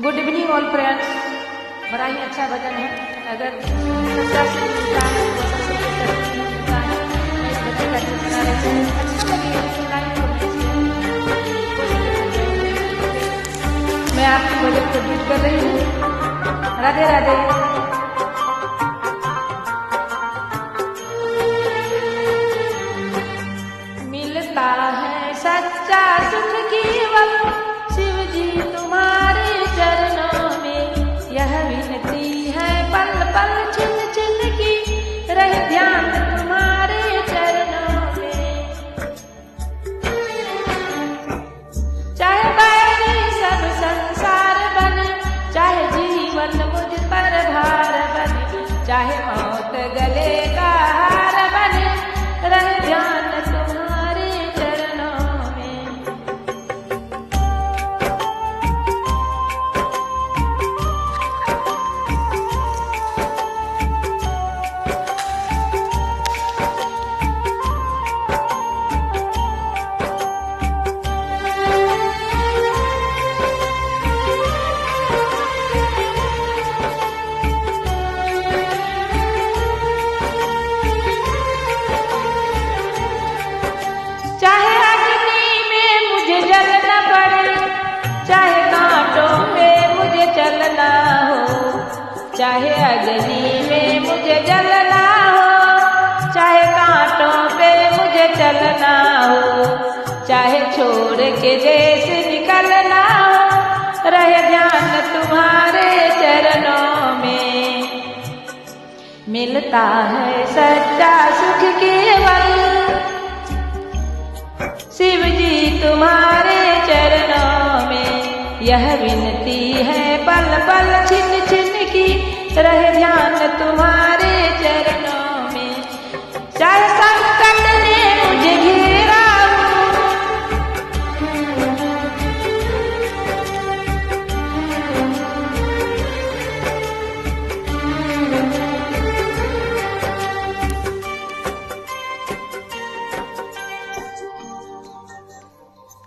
Good evening all friends. बड़ा ही अच्छा भजन है। अगर अच्छा लगे मैं आपकी भजन को बीट कर रही हूँ। राधे राधे। मिलता है सच्चा सुख केवल शिव जी तुम्हारे चरणों में। यह विनती है पल पल छिन छिन की, रहे ध्यान तुम्हारे चरणों में। चाहे बैरी सब संसार बने, चाहे जीवन मुझ पर भार बने, चाहे मौत गले का हार बने, रहे ध्यान तुम्हारे चरणों में। चाहे अग्नि में मुझे जलना पड़े, चाहे कांटों में मुझे चलना हो। चाहे अग्नि में मुझे जलना हो, चाहे कांटों पे मुझे चलना हो, चाहे छोड़ के देश निकलना हो, रहे ध्यान तुम्हारे चरणों में। मिलता है सच्चा सुख केवल शिव जी तुम्हारे चरणों में। यह विनती है पल पल छिन छिन की, रहे ध्यान तुम्हारे चरणों में। चाहे संकट ने मुझे घेरा हो,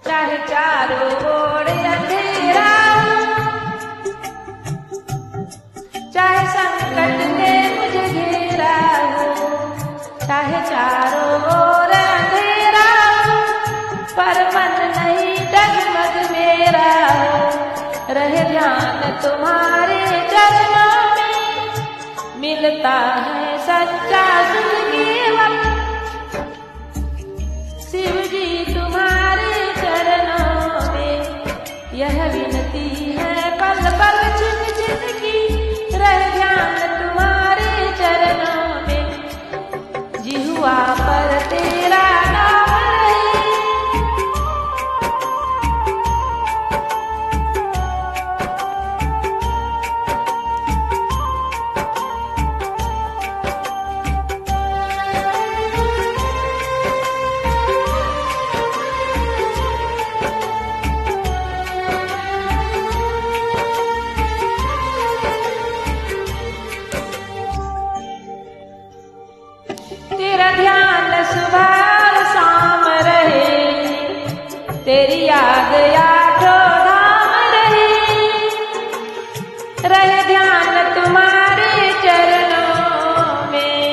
चाहे चारों ओर अंधेरा हो, चाहे संकट ने मुझे घेरा हो, चाहे चारों ओर अंधेरा हो, पर मन नहीं डगमग मेरा हो, रहे ध्यान तुम्हारे चरणों में। मिलता है सच्चा सुख केवल शिव जी तुम्हारे चरणों में। यह विनती है पल पल छिन छिन की, रहे ध्यान तुम्हारे चरणों में। जिहुआ पर तेरा नाम रहे, तेरा ध्यान सुबह और शाम रहे, तेरी याद आठों धाम रहे, रहे ध्यान तुम्हारे चरणों में।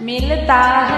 मिलता है